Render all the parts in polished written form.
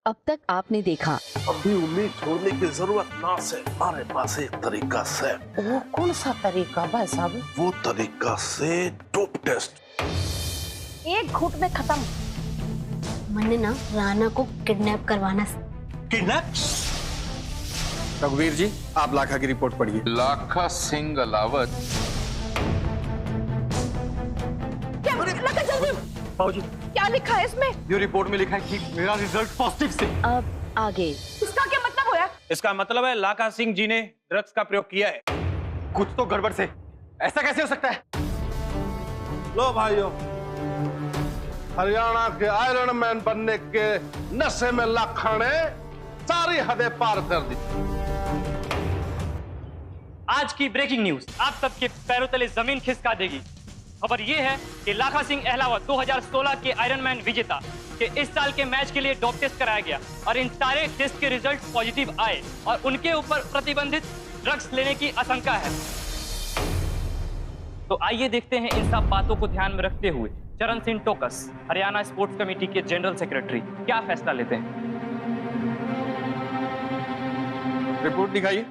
अब तक आपने देखा। अभी उम्मीद छोड़ने की जरूरत ना से, हमारे पास एक तरीका से। वो कौन सा तरीका भाई साहब? वो तरीका से डोप टेस्ट। एक घूंट में खत्म। मैंने ना राणा को किडनैप करवाना। किडनैप? रघुवीर जी, आप लाखा की रिपोर्ट पढ़िए। लाखा सिंह अलावत। क्या लिखा है इसमें? ये रिपोर्ट में लिखा है कि मेरा रिजल्ट पॉजिटिव से। अब आगे। इसका क्या मतलब हुआ? इसका मतलब है लाखा सिंह जी ने ड्रग्स का प्रयोग किया है। कुछ तो गड़बड़ से। ऐसा कैसे हो सकता है? लो भाइयों, हरियाणा के आयरन मैन बनने के नशे में लाखा ने सारी हदें पार कर दी। आज की ब्रेकिंग न्यूज आप सबके पैरों तले जमीन खिसका देगी। खबर ये है कि लाखा सिंह अहलावत 2016 के आयरन मैन विजेता के इस साल के मैच के लिए डोप टेस्ट कराया गया और इन सारे टेस्ट के रिजल्ट पॉजिटिव आए और उनके ऊपर प्रतिबंधित ड्रग्स लेने की आशंका है। तो आइए देखते हैं इन सब बातों को ध्यान में रखते हुए चरण सिंह टोकस, हरियाणा स्पोर्ट्स कमेटी के जनरल सेक्रेटरी, क्या फैसला लेते हैं। रिपोर्ट दिखाइए।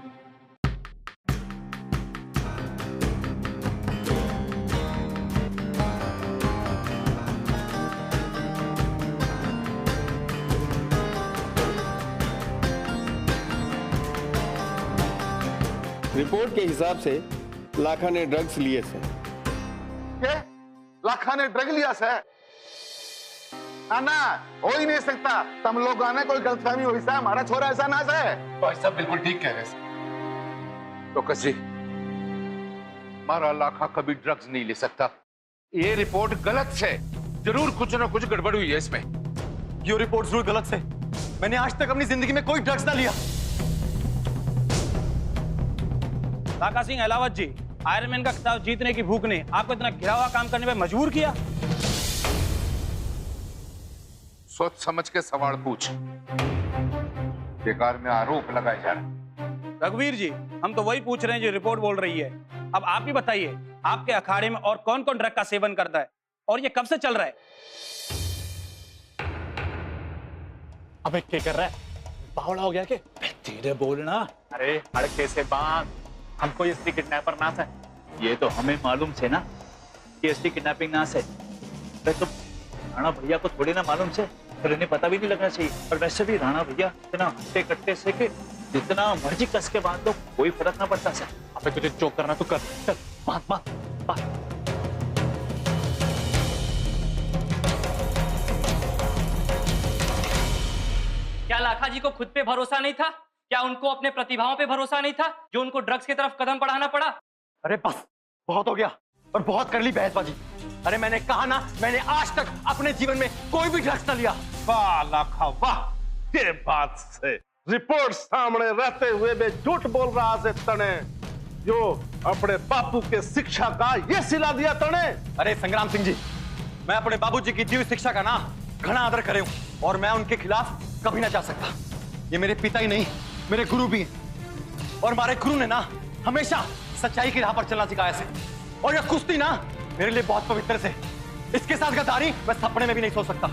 रिपोर्ट के हिसाब से लाखा ने ड्रग्स लिए थे। क्या? लाखा ने ड्रग लिया से? ना, हो ही नहीं सकता। तुम लोग आने कोई गलतफहमी हुई सा, हमारा छोरा ऐसा ना से। भाई साहब बिल्कुल ठीक कह रहे हैं। तो कसी हमारा लाखा कभी ड्रग्स नहीं ले सकता। ये रिपोर्ट गलत है। जरूर कुछ ना कुछ गड़बड़ हुई है इसमें। ये रिपोर्ट जरूर गलत है। मैंने आज तक अपनी जिंदगी में कोई ड्रग्स ना लिया। लाखा सिंह अहलावत जी, आयरन मैन का खिताब जीतने की भूख ने आपको इतना घिरा हुआ काम करने में मजबूर किया। सोच समझ के सवाल पूछ। बेकार में आरोप लगाए जा रहे। रघुवीर जी, हम तो वही पूछ रहे हैं जो रिपोर्ट बोल रही है। अब आप ही बताइए, आपके अखाड़े में और कौन कौन ड्रग का सेवन करता है और ये कब से चल रहा है? अबे क्या कर रहा है? बावड़ा हो गया के? धीरे बोलना। अरे हड़के से बांध। हमको इसकी किडनैपर ना है। ये तो हमें मालूम है ना कि इसकी किडनैपिंग ना है। तो राणा भैया को थोड़ी ना मालूम है, फिर इन्हें पता भी नहीं लगना चाहिए। और वैसे भी राणा भैया इतना हट्टे कट्टे से कि जितना मर्जी कस के बांध दो कोई फर्क ना पड़ता है। अबे तुझे चोक करना तो कर। चल बांध बांध बांध। क्या लाखा जी को खुद पे भरोसा नहीं था? क्या उनको अपने प्रतिभाओं पे भरोसा नहीं था जो उनको ड्रग्स की तरफ कदम बढ़ाना पड़ा? अरे बस, बहुत हो गया और बहुत कर ली बहसबाजी। अरे मैंने कहा ना, मैंने आज तक अपने जीवन में कोई भी ड्रग्स ना लिया। वाह लाखा वाह, ये बात से रिपोर्ट सामने रहते हुए भी झूठ बोल रहा से तने, जो अपने बापू के शिक्षा का ये सिला दिया तने। अरे संग्राम सिंह जी, मैं अपने बाबूजी की दी हुई शिक्षा का ना घना आदर करे हूं और मैं उनके खिलाफ कभी ना जा सकता। ये मेरे पिता ही नहीं, मेरे गुरु भी हैं। और हमारे गुरु ने ना हमेशा सच्चाई की राह पर चलना सिखाया से। और यह कुश्ती ना मेरे लिए बहुत पवित्र से। इसके साथ गद्दारी मैं सपने में भी नहीं सोच सकता।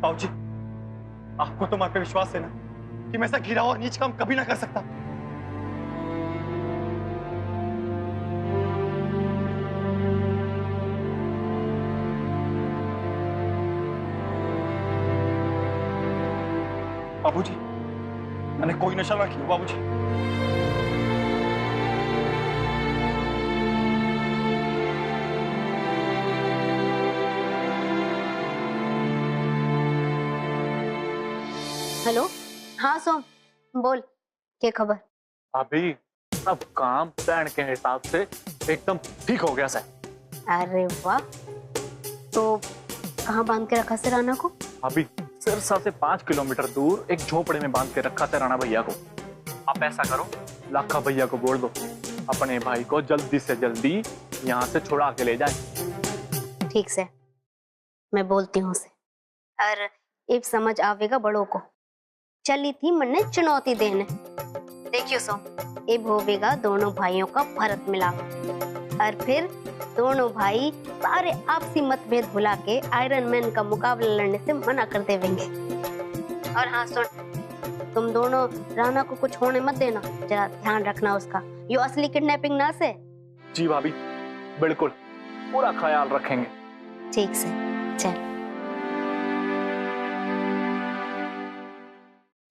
बाबूजी, आपको तो मुझ पे विश्वास है ना कि मैं ऐसा गिरा और नीच काम कभी ना कर सकता। बाबूजी, मैंने कोई नशा ना किया बाबूजी। हेलो, हाँ सोम, बोल, क्या खबर? अभी अब काम प्लान के हिसाब से एकदम ठीक हो गया सर। अरे वाह, तो कहाँ बांध के रखा से राणा को? अभी सिरसा से 5 किलोमीटर दूर एक झोपड़े में बांध के रखा था राणा भैया को। आप ऐसा करो, लाखा भैया को बोल दो अपने भाई को जल्दी से जल्दी यहाँ से छुड़ा के ले जाए। ठीक से, मैं बोलती हूँ उसे। और अब समझ आवेगा बड़ों को। चली थी मन्ने चुनौती देने। देखियो सोम, अब होवेगा दोनों भाइयों का भरत मिलाप और फिर दोनों भाई सारे आपसी मतभेद भुला के आयरन मैन का मुकाबला लड़ने से मना कर देंगे। और हाँ सुन, तुम दोनों राणा को कुछ होने मत देना, जरा ध्यान रखना उसका, ये असली किडनैपिंग ना से। जी भाभी, बिल्कुल पूरा ख्याल रखेंगे। ठीक से, चल।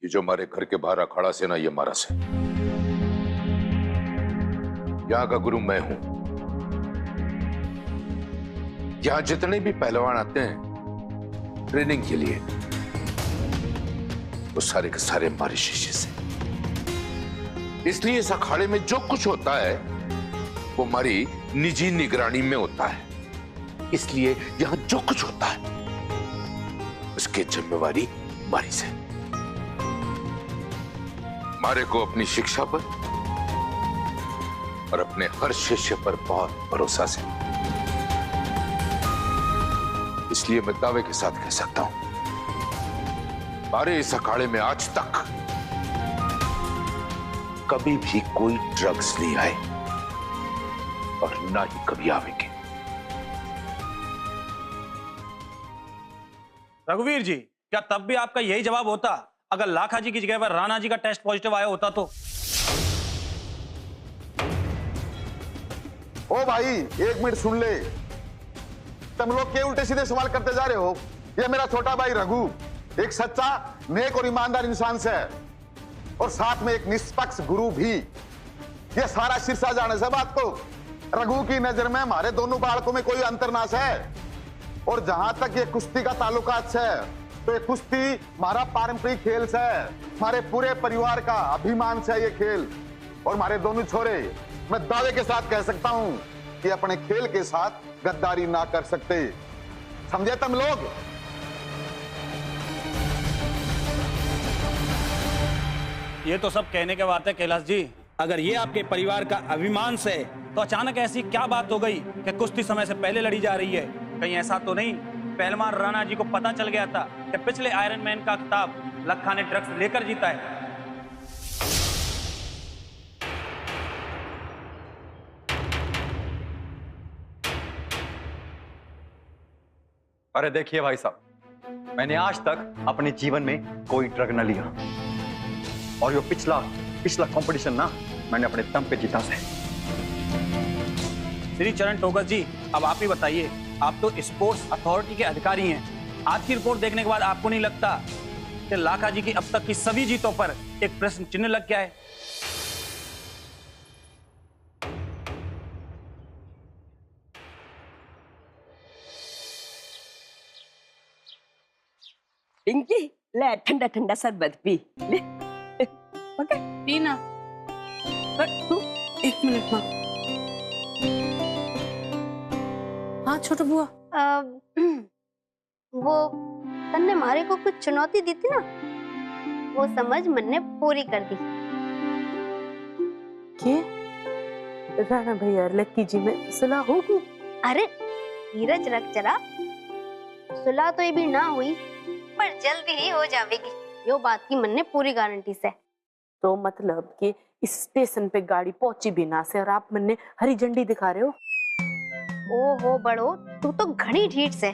ये जो हमारे घर के बाहर अखाड़ा से ना, ये हमारा से, यहाँ का गुरु मैं हूं। यहाँ जितने भी पहलवान आते हैं ट्रेनिंग के लिए, वो सारे के सारे हमारे शिष्य से। इसलिए इस अखाड़े में जो कुछ होता है वो हमारी निजी निगरानी में होता है। इसलिए यहां जो कुछ होता है उसकी जिम्मेवारी हमारी से। हमारे को अपनी शिक्षा पर और अपने हर शिष्य पर बहुत भरोसा से, इसलिए मैं दावे के साथ कह सकता हूं, हमारे इस अखाड़े में आज तक कभी भी कोई ड्रग्स नहीं आए और ना ही कभी आवेंगे। रघुवीर जी, क्या तब भी आपका यही जवाब होता अगर लाखा जी की जगह पर राणा जी का टेस्ट पॉजिटिव आया होता तो? ओ भाई, एक मिनट सुन ले। तुम लोग के उल्टे सीधे सवाल करते जा रहे हो। ये मेरा छोटा भाई रघु एक सच्चा, नेक और ईमानदार इंसान से है, और साथ में एक निष्पक्ष गुरु भी। ये सारा शीर्षा जाने से बात को, रघु की नजर में हमारे दोनों बालकों में कोई अंतरनाश है। और जहां तक ये कुश्ती का ताल्लुकात है, तो ये कुश्ती हमारा पारंपरिक खेल से है, हमारे पूरे परिवार का अभिमान से ये खेल। और हमारे दोनों छोरे, मैं दावे के साथ कह सकता हूं कि अपने खेल के साथ गद्दारी ना कर सकते। समझे तुम लोग? ये तो सब कहने के बात है कैलाश जी। अगर ये आपके परिवार का अभिमान से, तो अचानक ऐसी क्या बात हो गई कि कुश्ती समय से पहले लड़ी जा रही है? कहीं ऐसा तो नहीं पहलवान राणा जी को पता चल गया था कि पिछले आयरन मैन का खिताब लखा ने ड्रग्स लेकर जीता है? अरे देखिए भाई साहब, मैंने आज तक अपने जीवन में कोई ड्रग न लिया, और ये पिछला कंपटीशन ना मैंने अपने दम पे जीता से। श्री चरण टोकस जी, अब आप ही बताइए, आप तो स्पोर्ट्स अथॉरिटी के अधिकारी हैं। आज की रिपोर्ट देखने के बाद आपको नहीं लगता कि लाखा जी की अब तक की सभी जीतों पर एक प्रश्न चिन्ह लग गया है? पिंकी, ले ठंडा ठंडा शरबत पी ले। ओके पीना। तू एक मिनट माँ। हाँ छोटा बुआ। वो तन्ने मारे को कुछ चुनौती दी थी ना, वो समझ मन ने पूरी कर दी। क्या राणा भैया लक्की जी में सुलह होगी? अरे धीरज रख जरा, सुलह तो ये भी ना हुई, पर जल्दी ही हो जाएगी, यो बात की मन ने पूरी गारंटी से। तो मतलब कि इस स्टेशन पे गाड़ी पहुंची भी ना से और आप मन ने हरी झंडी दिखा रहे हो? ओहो बड़ो, तू तो घनी ढीठ से।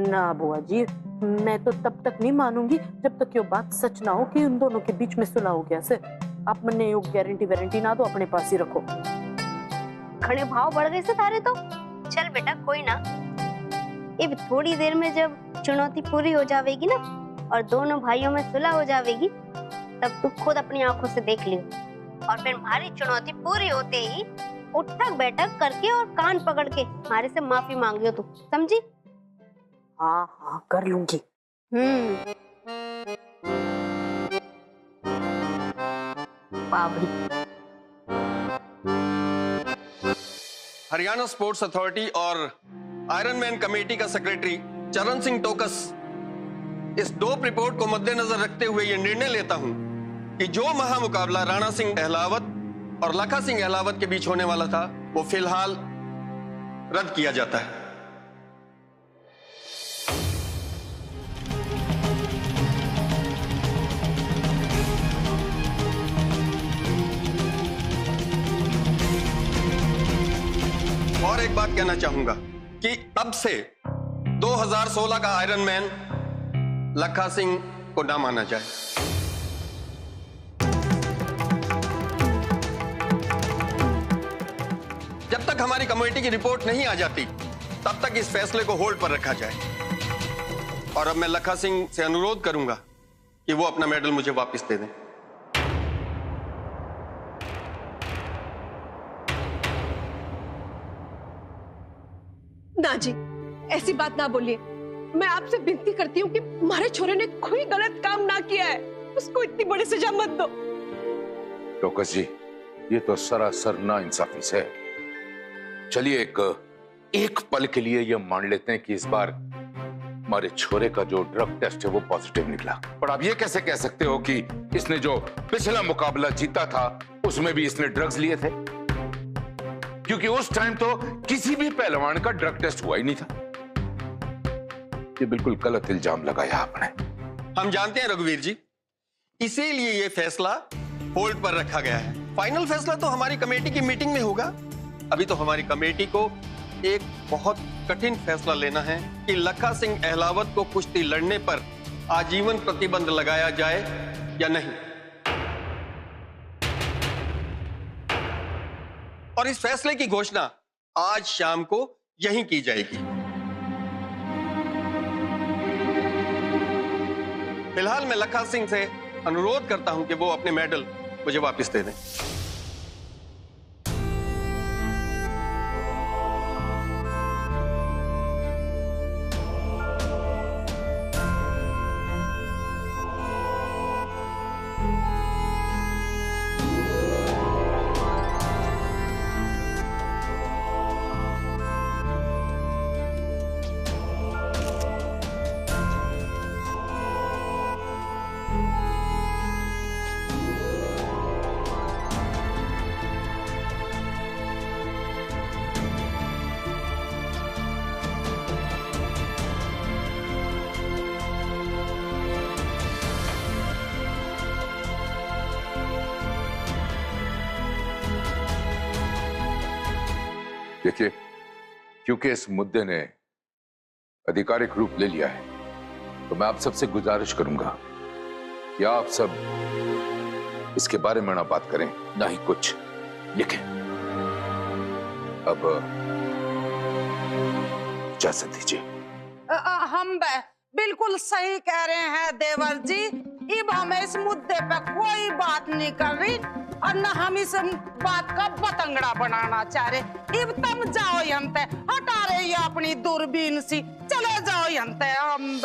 ना बुआ जी, मैं तो तब तक नहीं मानूंगी जब तक ये बात सच ना हो कि उन दोनों के बीच में सुलह हो गया से। आप मन ने गारंटी वारंटी ना दो, अपने पास ही रखो। खड़े भाव बढ़ गए से तारे तो। चल बेटा कोई ना, अब थोड़ी देर में जब चुनौती पूरी हो जाएगी ना और दोनों भाइयों में सुलह हो जाएगी, तब तू खुद अपनी आंखों से देख लियो। और फिर हमारी चुनौती पूरी होते ही उठक बैठक करके और कान पकड़ के हमारे से माफी मांगियो तू, समझी? हाँ हाँ कर लूंगी। बाबरी। हरियाणा स्पोर्ट्स अथॉरिटी और आयरन मैन कमेटी का सेक्रेटरी चरण सिंह टोकस, इस डोप रिपोर्ट को मद्देनजर रखते हुए यह निर्णय लेता हूं कि जो महामुकाबला राणा सिंह अहलावत और लखा सिंह अहलावत के बीच होने वाला था, वो फिलहाल रद्द किया जाता है। और एक बात कहना चाहूंगा कि अब से 2016 का आयरन मैन लखा सिंह को ना माना जाए। जब तक हमारी कमेटी की रिपोर्ट नहीं आ जाती तब तक इस फैसले को होल्ड पर रखा जाए। और अब मैं लखा सिंह से अनुरोध करूंगा कि वो अपना मेडल मुझे वापस दे दें। ना जी, ऐसी बात ना बोलिए। मैं आपसे विनती करती हूँ कि हमारे छोरे ने कोई गलत काम ना किया है, उसको इतनी बड़ी सजा मत दो। टोकस जी, ये तो सरासर नाइंसाफी है। चलिए एक पल के लिए ये मान लेते हैं कि इस बार हमारे छोरे का जो ड्रग टेस्ट है वो पॉजिटिव निकला, पर आप ये कैसे कह सकते हो कि इसने जो पिछला मुकाबला जीता था उसमें भी इसने ड्रग्स लिए थे? क्योंकि उस टाइम तो किसी भी पहलवान का ड्रग टेस्ट हुआ ही नहीं था। ये बिल्कुल गलत इल्जाम लगाया आपने। हम जानते हैं रघुवीर जी, इसीलिए ये फैसला होल्ड पर रखा गया है। फाइनल फैसला तो हमारी कमेटी की मीटिंग में होगा। अभी तो हमारी कमेटी को एक बहुत कठिन फैसला लेना है कि लखा सिंह अहलावत को कुश्ती लड़ने पर आजीवन प्रतिबंध लगाया जाए या नहीं। और इस फैसले की घोषणा आज शाम को यहीं की जाएगी। फिलहाल मैं लखा सिंह से अनुरोध करता हूं कि वो अपने मेडल मुझे वापस दे दें। देखिए, क्योंकि इस मुद्दे ने आधिकारिक रूप ले लिया है, तो मैं आप सबसे गुजारिश करूंगा कि आप सब इसके बारे में ना बात करें, ना ही कुछ लिखें। अब इजाजत दीजिए। हम बिल्कुल सही कह रहे हैं देवर जी। अब हमें इस मुद्दे पे कोई बात नहीं कर रही और न हम इस बात का बतंगड़ा बनाना चाह रहे। अब तुम जाओ यंते, हटा रहे अपनी दूरबीन सी, चले जाओ यंते। हम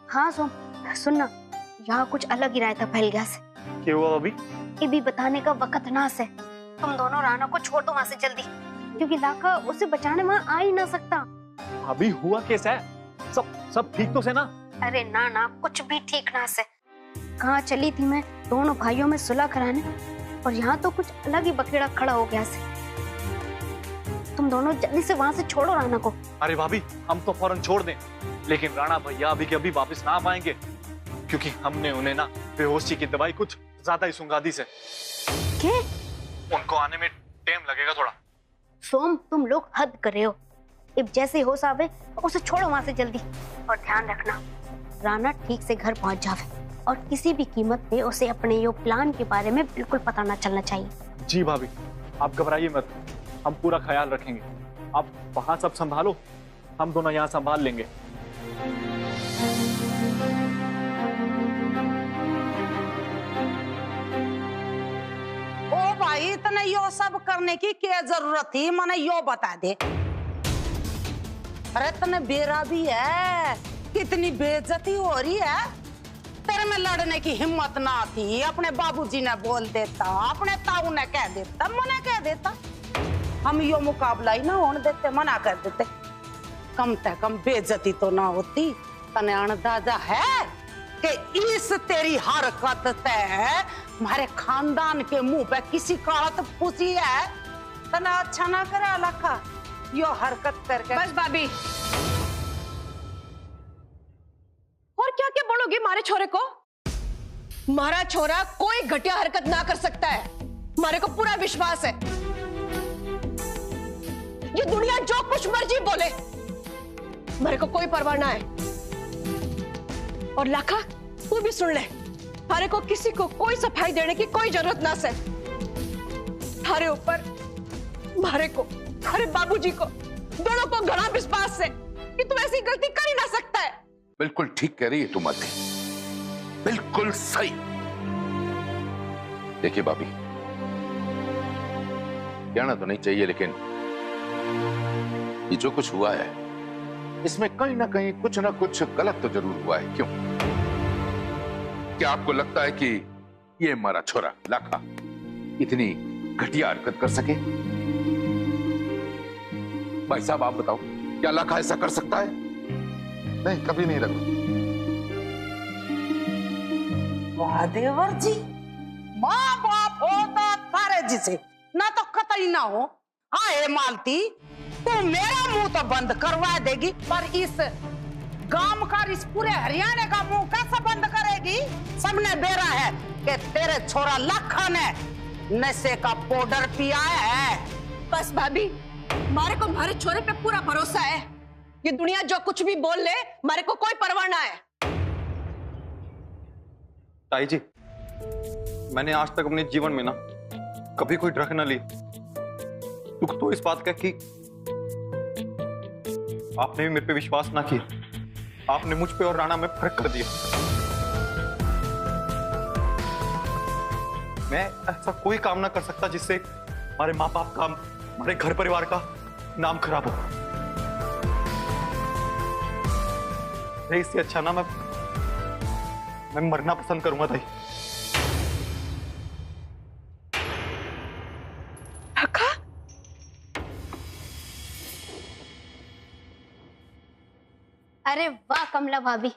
हाँ सुनना, यहाँ कुछ अलग ही रायता फैल गया से। क्या हुआ अभी? ये भी बताने का वक्त ना से। तुम दोनों राणा को छोड़ दो वहाँ से जल्दी, क्योंकि लाखा उसे बचाने वहाँ आ ही ना सकता। अभी हुआ कैसा है? सब ठीक तो से ना? अरे ना, कुछ भी ठीक ना से। कहाँ चली थी मैं दोनों भाइयों में सुलह कराने, और यहाँ तो कुछ अलग ही बखेड़ा खड़ा हो गया से। तुम दोनों जल्दी से वहाँ से छोड़ो राणा को। अरे भाभी, हम तो फौरन छोड़ दें, लेकिन राणा भैया अभी के अभी वापस ना आ पाएंगे, क्योंकि हमने उन्हें ना बेहोशी की दवाई कुछ ज्यादा ही सुंगा दी से। क्या? उनको आने में टाइम लगेगा थोड़ा। सोम, तुम लोग हद कर रहे हो। अब जैसे होश आवे उसे छोड़ो वहाँ से जल्दी, और ध्यान रखना राणा ठीक से घर पहुँच जावे, और किसी भी कीमत पे उसे अपने यो प्लान के बारे में बिल्कुल पता ना चलना चाहिए। जी भाभी, आप घबराइए मत, हम पूरा ख्याल रखेंगे। आप वहाँ सब संभालो, हम दोनों यहाँ संभाल लेंगे। ओ भाई, इतने यो सब करने की क्या जरूरत थी? मने यो बता दे। अरे तने बेरा भी है, कितनी बेइज्जती हो रही है। तेरे में लड़ने की हिम्मत ना थी, अपने बाबूजी ने बोल देता, अपने ताऊ ने कह देता, मना कह देता, हम यो मुकाबला ही ना होने देते, मना कर देते। कम से कम बेइज्जती तो ना होती। तने अंदाजा है कि इस तेरी हरकत से हमारे खानदान के मुंह पे किसी कालत पूछी है तना अच्छा ना करे लखा यो हरकत करके। बस भाभी, और क्या क्या बोलोगे मारे छोरे को? मारा छोरा कोई घटिया हरकत ना कर सकता है, मारे को पूरा विश्वास है। ये दुनिया जो कुछ मर्जी बोले, मारे को कोई परवाह ना है। और लाखा तू भी सुन ले, मारे को किसी को कोई सफाई देने की कोई जरूरत ना से। थारे ऊपर मारे को, थारे बाबूजी को, दोनों को घना विश्वास है कि तू ऐसी गलती कर ही ना सकता है। बिल्कुल ठीक कह रही है तुम अति, बिल्कुल सही। देखिए भाभी, कहना तो नहीं चाहिए, लेकिन ये जो कुछ हुआ है इसमें कहीं ना कहीं कुछ ना कुछ गलत तो जरूर हुआ है। क्यों? क्या आपको लगता है कि ये हमारा छोरा लाखा इतनी घटिया हरकत कर सके? भाई साहब आप बताओ, क्या लाखा ऐसा कर सकता है? नहीं, कभी नहीं रघु। वाह देवर जी, माँ बाप होता थारे जिसे ना तो कतई ना हो। हाँ मालती, तू मेरा मुंह तो बंद करवा देगी, पर इस गांव का, इस पूरे हरियाणा का मुंह कैसे बंद करेगी? सबने बेरा है कि तेरे छोरा लखा ने नशे का पाउडर पिया है। बस भाभी, मारे को मारे छोरे पे पूरा भरोसा है। ये दुनिया जो कुछ भी बोल ले, मारे को कोई परवाह ना है। ताई जी, मैंने आज तक अपने जीवन में ना कभी कोई ड्रग न ली। दुख तो इस बात का कि आपने भी मेरे पे विश्वास ना किया। आपने मुझ पे और राणा में फर्क कर दिया। मैं ऐसा कोई काम ना कर सकता जिससे हमारे माँ बाप का, हमारे घर परिवार का नाम खराब हो। इससे अच्छा ना मैं मरना पसंद करूंगा ताई। अरे वाह कमला भाभी,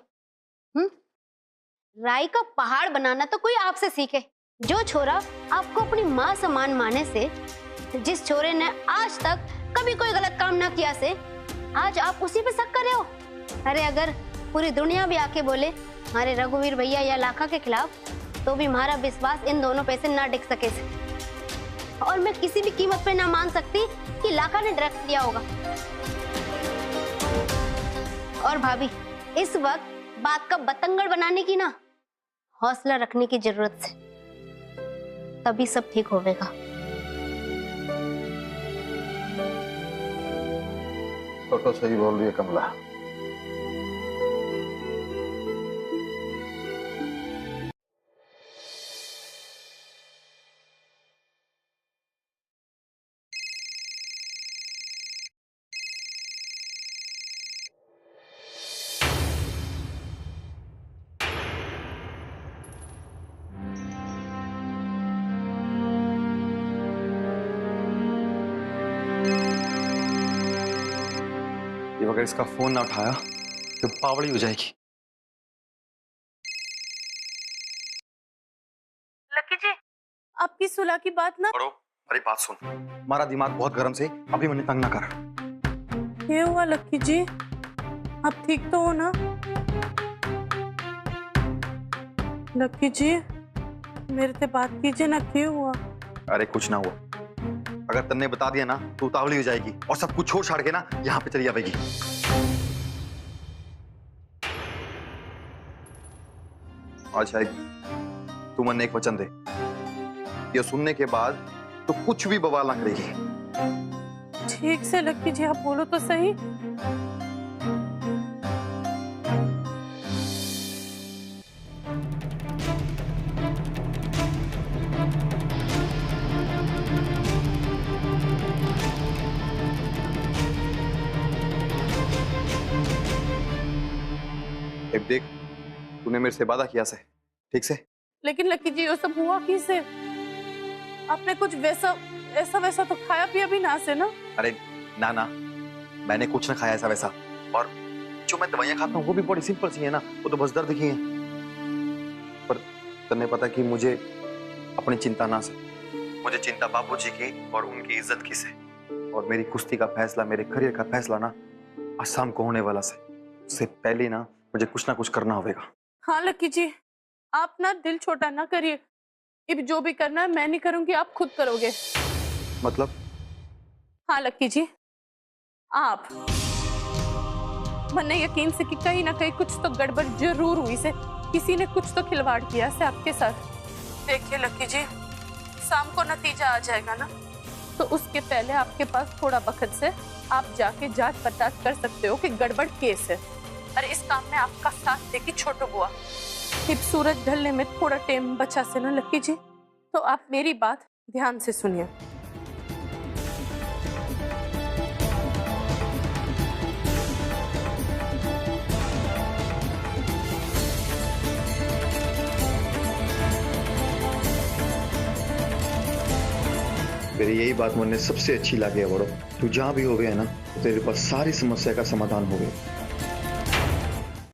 राई का पहाड़ बनाना तो कोई आपसे सीखे। जो छोरा आपको अपनी माँ समान माने से, जिस छोरे ने आज तक कभी कोई गलत काम ना किया से, आज आप उसी पे शक कर रहे हो। अरे अगर पूरी दुनिया भी आके बोले हमारे रघुवीर भैया या लाखा के खिलाफ, तो भी हमारा विश्वास इन दोनों पे से ना टिक सके से। और मैं किसी भी कीमत पे ना मान सकती कि लाखा ने ड्रग्स लिया होगा। और भाभी, इस वक्त बात का बतंगड़ बनाने की ना, हौसला रखने की जरूरत है, तभी सब ठीक होगा। तो सही बोल रही है कमला। अगर इसका फोन ना उठाया तो पावड़ी हो जाएगी। लकी जी, आपकी सुलह की बात ना। बड़ो, अरे बात सुन, हमारा दिमाग बहुत गर्म से, अभी मैंने तंग ना कर। क्या हुआ लकी जी? आप ठीक तो हो ना? लकी जी, मेरे से बात कीजिए ना, क्या हुआ? अरे कुछ ना हुआ। अगर तन्ने बता दिया ना तो उतावली हो जाएगी और सब कुछ छोड़ छाड़ के ना यहाँ पे चली आएगी। आज शायद तू मन एक वचन दे, ये सुनने के बाद तो कुछ भी बवाल ना करेगी। ठीक से लकी जी, आप बोलो तो सही। एक देख, तूने मेरे से वादा किया से, ठीक से? लेकिन लकी जी, वो सब हुआ किसे? आपने कुछ ऐसा वैसा तो खाया पिया भी ना से ना? अरे ना ना, मैंने कुछ ना खाया ऐसा वैसा। और जो मैं दवाइयां खाता हूँ वो भी बड़ी सिंपल सी है ना, वो तो बस दर्द की है। पर तन्ने पता कि मुझे अपनी चिंता ना से, मुझे चिंता बाबूजी की और उनकी इज्जत की से। और मेरी कुश्ती का फैसला, मेरे करियर का फैसला ना असम को होने वाला से। उससे पहले ना मुझे कुछ ना कुछ करना होगा। हाँ लकी जी, आप ना दिल छोटा ना करिए। अब जो भी करना है मैं नहीं करूंगी, आप खुद करोगे। मतलब? हाँ लकी जी, आप। मैंने यकीन से कि कहीं ना कहीं कुछ तो गड़बड़ जरूर हुई से, किसी ने कुछ तो खिलवाड़ किया से आपके साथ। देखिए लकी जी, शाम को नतीजा आ जाएगा ना, तो उसके पहले आपके पास थोड़ा वक्त से आप जाके जांच पड़ताल कर सकते हो कि गड़बड़ केस है। और इस काम में आपका साथ देगी छोटू बुआ। अब सूरज ढलने में थोड़ा टाइम बचा से ना लकी जी, तो आप मेरी बात ध्यान से सुनिए। मेरी यही बात मुझे सबसे अच्छी लगी है बड़ो। तू जहाँ भी हो गया ना, तो तेरे पास सारी समस्या का समाधान हो गया।